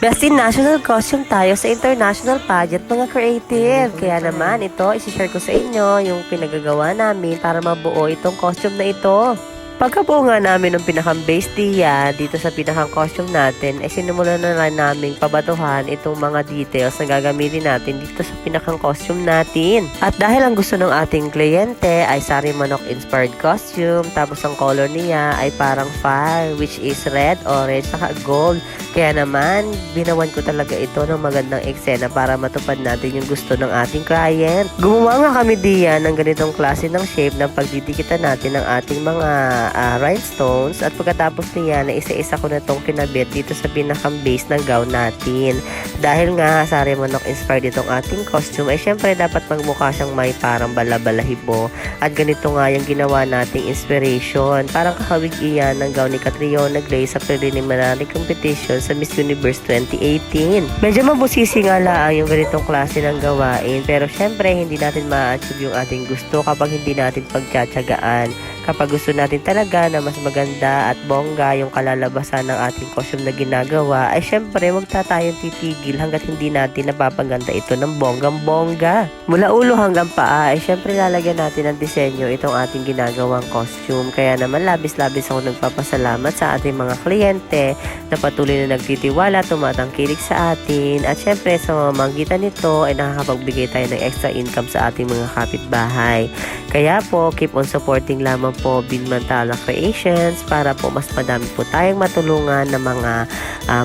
Best in national costume tayo sa international pageant mga creative. Kaya naman ito, isi-share ko sa inyo yung pinagagawa namin para mabuo itong costume na ito. Pagkabuo nga namin ng pinakang base diya dito sa pinakang costume natin, ay sinimula na lang namin pabatuhan itong mga details na gagamitin natin dito sa pinakang costume natin. At dahil ang gusto ng ating kliyente ay sari manok inspired costume, tapos ang color niya ay parang fire, which is red, orange, saka gold. Kaya naman, binawan ko talaga ito ng magandang eksena para matupad natin yung gusto ng ating client. Gumawa nga kami diyan ng ganitong klase ng shape ng pagdidikitan natin ng ating mga rhinestones, at pagkatapos niya na isa-isa ko na itong kinabit dito sa pinakang base ng gown natin. Dahil nga sari manok inspired itong ating costume, ay syempre dapat magmukha siyang may parang bala-balahibo, at ganito nga yung ginawa nating inspiration. Parang kakawig iyan ng gown ni Catriona Gray sa preliminary competition sa Miss Universe 2018. Medyo mabusisi nga lang yung ganitong klase ng gawain, pero syempre hindi natin ma-achieve yung ating gusto kapag hindi natin pagtsatsagaan. Kapag gusto natin talaga na mas maganda at bongga yung kalalabasan ng ating costume na ginagawa, ay syempre wag tayong titigil hanggat hindi natin napapaganda ito ng bonggang-bongga. Mula ulo hanggang paa, ay syempre lalagyan natin ng disenyo itong ating ginagawang costume. Kaya naman labis-labis ako nagpapasalamat sa ating mga kliyente na patuloy na nagtitiwala, tumatangkilik sa atin, at syempre sa mamamagitan nito ay nakakapagbigay tayo ng extra income sa ating mga kapitbahay. Kaya po, keep on supporting lamang po Binmantala Creations para po mas madami po tayong matulungan ng mga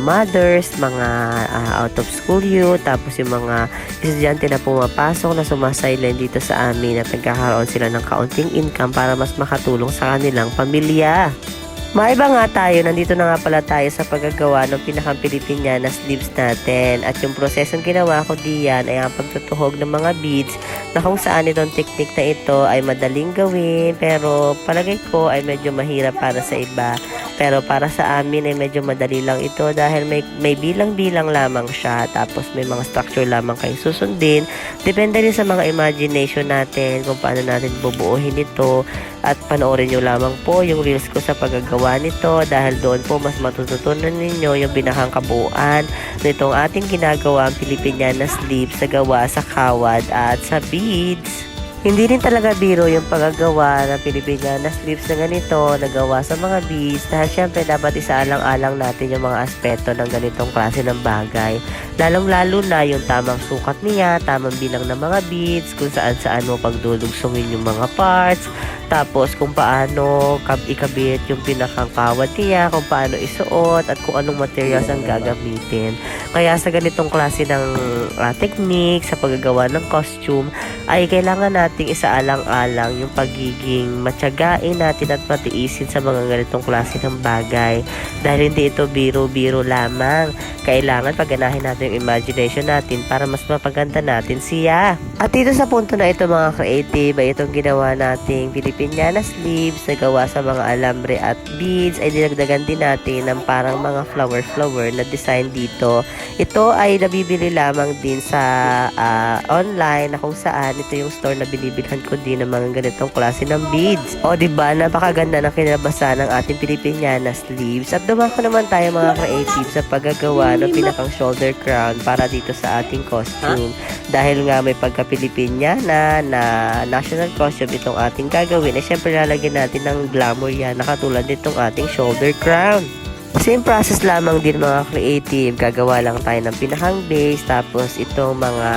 mothers, mga out of school youth, tapos yung mga estudyante na pumapasok na sumasailan dito sa amin at nagkakaroon sila ng kaunting income para mas makatulong sa kanilang pamilya. Maiba nga tayo, nandito na nga pala tayo sa paggagawa ng pinakang Pilipiniana sleeves natin. At yung prosesong ginawa ko diyan ay ang pagtutuhog ng mga beads, na kung saan itong technique na ito ay madaling gawin, pero palagay ko ay medyo mahirap para sa iba. Pero para sa amin ay medyo madali lang ito dahil may bilang-bilang lamang siya, tapos may mga structure lamang kayo susundin. Depende rin sa mga imagination natin kung paano natin bubuuhin ito, at panoorin nyo lamang po yung reels ko sa paggagawa nito dahil doon po mas matututunan ninyo yung binakang kabuuan nitong ating ginagawang Filipiniana sleeves sa gawa sa kawad at sa beads. Hindi rin talaga biro yung paggagawa ng Filipiniana sleeves na ganito, nagawa sa mga beads, dahil syempre dapat isaalang-alang natin yung mga aspeto ng ganitong klase ng bagay. Lalong-lalo na yung tamang sukat niya, tamang bilang ng mga beads, kung saan-saan mo pagdulugsungin yung mga parts, tapos kung paano ikabit yung pinakang kawad niya, kung paano isuot, at kung anong materials ang gagamitin. Kaya sa ganitong klase ng technique sa paggagawa ng costume, ay kailangan nating isaalang-alang yung pagiging matyagain natin at matiisin sa mga ganitong klase ng bagay. Dahil hindi ito biro-biro lamang. Kailangan pagganahin natin yung imagination natin para mas mapaganda natin siya. At dito sa punto na ito mga creative, ay itong ginawa nating Filipiniana sleeves na gawa sa mga alambre at beads, ay dinagdagan din natin ng parang mga flower na design dito. Ito ay nabibili lamang din sa online, na kung saan ito yung store na binibilhan ko din ng mga ganitong klase ng beads. O diba, napakaganda ng kinabasan ng ating Filipiniana sleeves. At dumako naman tayo mga creative sa paggagawa ng pinakang shoulder crown para dito sa ating costume. Dahil nga may pagka-Pilipiniana na national costume itong ating gagawin, ay syempre lalagyan natin ng glamour yan na katulad nitong ating shoulder crown. Same process lamang din mga creative, gagawa lang tayo ng pinakang base, tapos itong mga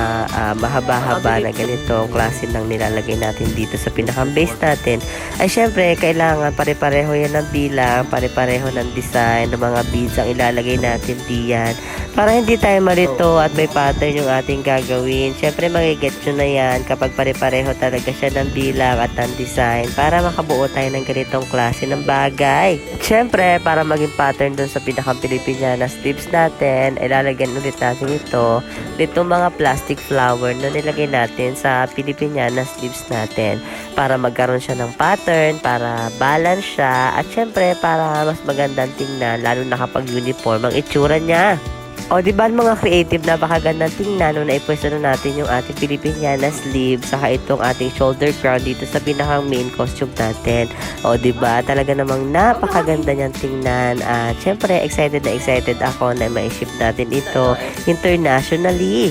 mahaba-haba na ganito klase ng nilalagay natin dito sa pinakang base natin, ay syempre kailangan pare-pareho yan ng bilang, pare-pareho ng design ng mga beads ang ilalagay natin diyan, para hindi tayo malito at may pattern yung ating gagawin. Syempre magiget nyo na yan kapag pare-pareho talaga siya ng bilang at ng design para makabuo tayo ng ganitong klase ng bagay. Syempre para maging pattern doon sa pinakang Filipiniana sleeves natin, ay lalagyan ulit natin dito mga plastic flower na nilagay natin sa Filipiniana sleeves natin para magkaroon siya ng pattern, para balance siya, at syempre para mas magandang tingnan lalo na kapag uniform ang itsura niya. O, di ba mga creative, napakagandang tingnan nung naipwesto na natin yung ating Filipiniana sleeve saka itong ating shoulder crown dito sa pinakang main costume natin. O, di ba talaga namang napakaganda niyang tingnan at syempre excited na excited ako na ma-ship natin ito internationally.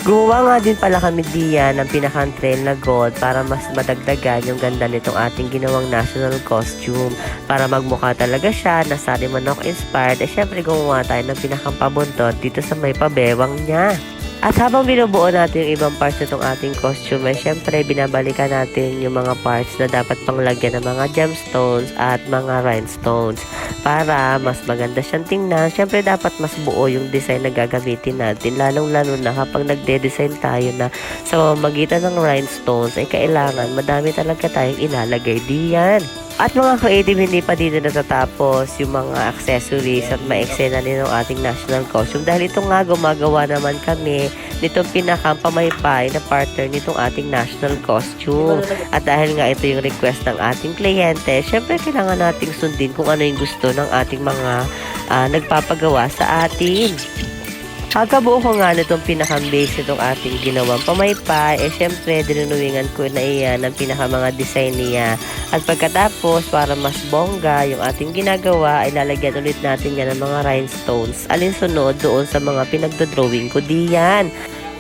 Gumawa nga din pala kami diyan ng pinakang trail na gold para mas madagdagan yung ganda nitong ating ginawang national costume. Para magmukha talaga siya na Sari Manok inspired, syempre gumawa tayo ng pinakang pabuntot dito sa may pabewang niya. At habang binubuo natin yung ibang parts nitong ating costume, syempre binabalikan natin yung mga parts na dapat panglagyan ng mga gemstones at mga rhinestones para mas maganda siyang tingnan. Syempre dapat mas buo yung design na gagamitin natin, lalong-lalo na kapag nagde-design tayo na sa pamamagitan ng rhinestones ay kailangan madami talaga tayong ilalagay diyan. At mga creative, hindi pa dito natatapos yung mga accessories at ma-eksena din ng ating national costume. Dahil ito nga, gumagawa naman kami nitong pinakampamaypay na partner nitong ating national costume. At dahil nga ito yung request ng ating kliyente, syempre kailangan nating sundin kung ano yung gusto ng ating mga nagpapagawa sa atin. Pagkabuo ko nga nitong pinaka-base nitong ating ginawang pamaypay, syempre dinunuwingan ko na iyan ang pinaka-mga design niya. At pagkatapos, para mas bongga yung ating ginagawa, ay lalagyan ulit natin yan ng mga rhinestones. Alinsunod doon sa mga pinagdodrawing ko diyan.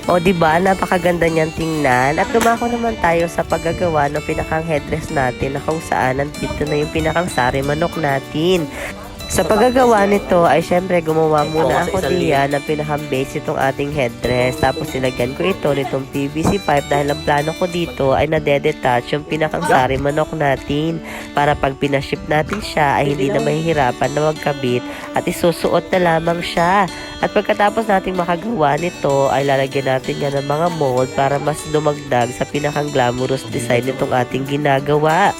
O diba, napakaganda niyan tingnan. At dumako naman tayo sa paggagawa ng pinakang headdress natin na kung saan nandito na yung pinakang Sari Manok natin. Sa paggagawa nito ay syempre gumawa muna ako diyan ng pinaka-base itong ating headdress. Tapos nilagyan ko ito nitong PVC pipe dahil ang plano ko dito ay nade-detach yung pinakang Sari Manok natin. Para pag pinaship natin siya ay hindi na mahihirapan na magkabit at isusuot na lamang siya. At pagkatapos nating makagawa nito ay lalagyan natin yan ng mga mold para mas dumagdag sa pinakang glamorous design nitong ating ginagawa.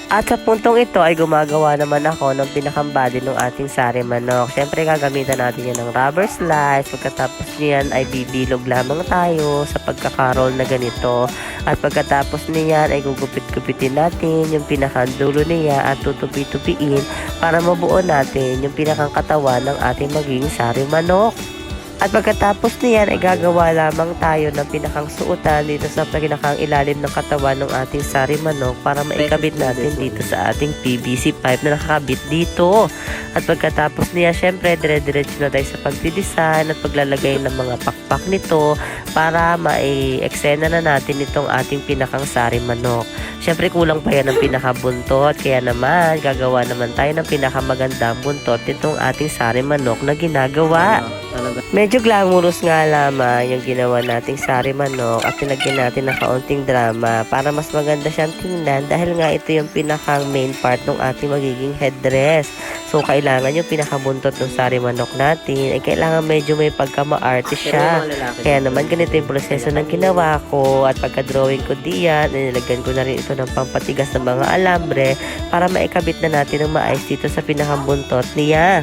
At sa puntong ito ay gumagawa naman ako ng pinakambody ng ating Sari Manok. Siyempre gagamitan natin yan ng rubber slice. Pagkatapos niyan ay bibilog lamang tayo sa pagkakarol na ganito. At pagkatapos niyan ay gugupit-gupitin natin yung pinakadulo niya at tutupi-tupiin para mabuo natin yung pinakang katawan ng ating magiging Sari Manok. At pagkatapos niyan ay gagawa lamang tayo ng pinakang suotan dito sa pinakang ilalim ng katawan ng ating Sari Manok para maikabit natin dito sa ating PVC pipe na nakakabit dito. At pagkatapos niya, syempre dire-diretso na tayo sa pagdidesign at paglalagay ng mga pakpak nito para ma-eksena na natin itong ating pinakang Sari Manok. Syempre kulang pa yan ng pinakabuntot, kaya naman gagawa naman tayo ng pinakamagandang buntot nitong ating Sari Manok na ginagawa. Medyo glamorous nga lamang yung ginawa nating Sari Manok at tinagyan natin ng kaunting drama para mas maganda siyang tingnan dahil nga ito yung pinakang main part ng ating magiging headdress. So kailangan yung pinakabuntot ng Sari Manok natin ay kailangan medyo may pagka-ma-artist siya. Kaya naman ganito yung proseso ng ginawa ko at pagka-drawing ko diyan, nilagyan ko na rin ito ng pampatigas ng mga alambre para maikabit na natin ng maayos dito sa pinakabuntot niya.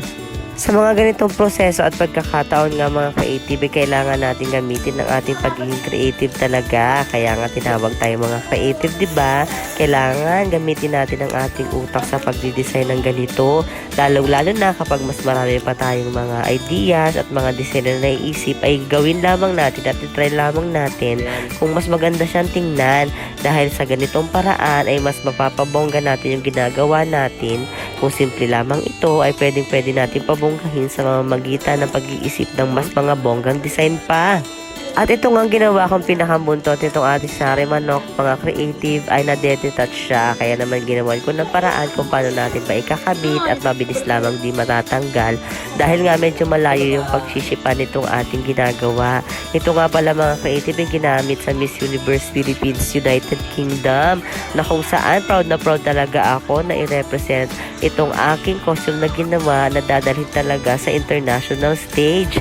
Sa mga ganitong proseso at pagkakataon nga mga creative, kailangan natin gamitin ng ating pagiging creative talaga. Kaya nga tinawag tayo mga creative, diba? Kailangan gamitin natin ang ating utak sa pagdidesign ng ganito. Lalo na kapag mas marami pa tayong mga ideas at mga design na naiisip, ay gawin lamang natin at try lamang natin kung mas maganda siyang tingnan. Dahil sa ganitong paraan ay mas mapapabongga natin yung ginagawa natin. Kung simple lamang ito ay pwedeng-pwede natin pabonggahin sa mamamagitan ng pag-iisip ng mas mga bonggang design pa. At ito nga ginawa kong pinakambuntot nitong ating Sari Manok, mga creative, ay na-detach siya. Kaya naman ginawan ko ng paraan kung paano natin pa ikakabit at mabilis lamang di matatanggal. Dahil nga medyo malayo yung pagsisipan nitong ating ginagawa. Ito nga pala mga creative yung ginamit sa Miss Universe Philippines United Kingdom, na kung saan proud na proud talaga ako na i-represent itong aking costume na ginawa na dadalhin talaga sa international stage.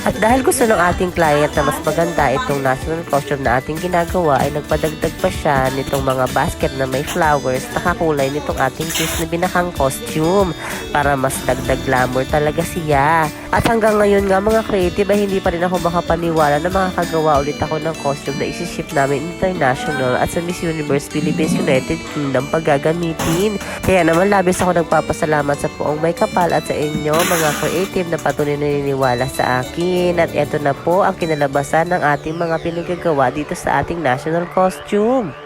At dahil gusto ng ating client na mas maganda itong national costume na ating ginagawa, ay nagpadagdag pa siya nitong mga basket na may flowers na kakulay nitong ating kiss na binakang costume para mas dagdag glamour talaga siya. At hanggang ngayon nga mga creative ay hindi pa rin ako makapaniwala na makakagawa ulit ako ng costume na isi-ship namin international at sa Miss Universe Philippines United Kingdom paggagamitin. Kaya naman labis ako nagpapasalamat sa poong may kapal at sa inyo mga creative na patuloy na naniniwala sa akin. At eto na po ang kinalabasan ng ating mga pinagagawa dito sa ating national costume.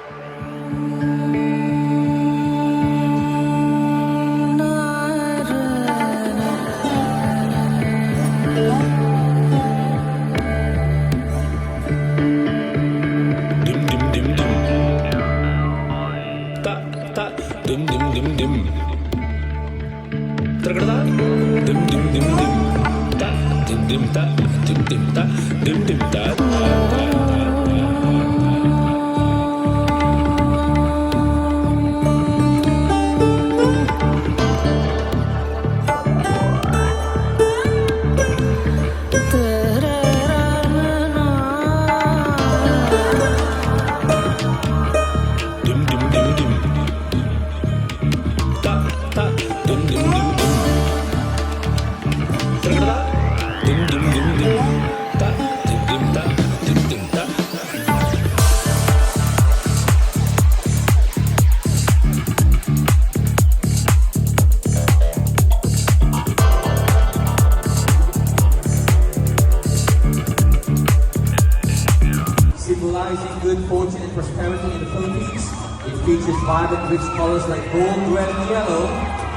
Dim dim dim dim. Ta ta dim dim dim dim. Terkata dim dim dim dim. Ta dim dim ta dim dim ta dim dim ta. Dim dim dim dim. Ta ta dim dim dim dim. Terkata dim dim dim dim. Ta dim dim ta dim dim ta. Symbolizing good fortune and prosperity in the Philippines. It features vibrant rich colors like gold, red, and yellow,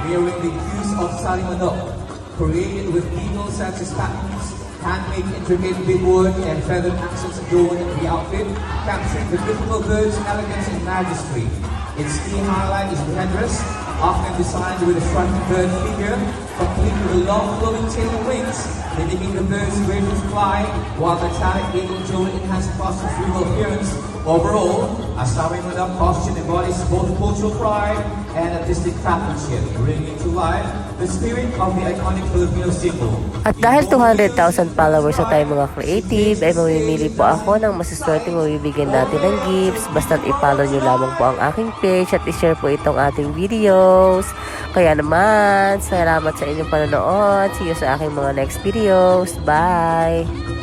mirroring the hues of Sari Manok. Created with details such as patterns, handmade intricate beadwork, and feathered accents adorn the outfit, capturing the beautiful bird's elegance and majesty. Its key highlight is the headdress, often designed with a shrunken bird figure, complete with a long flowing tail and wings, mimicking the bird's graceful flight, while the metallic eagle jewel enhances Foster's regal appearance. Overall, a Sari Manok costume embodies both cultural pride and artistic craftsmanship, bringing to life the spirit of the iconic Filipino symbol. At dahil 200,000 followers na tayo mga creative, ay mamimili po ako ng masaswerteng mabibigyan natin ng gifts. Basta't i-follow nyo lamang po ang aking page at i-share po itong ating videos. Kaya naman, salamat sa inyong panonood. See you sa aking mga next videos. Bye!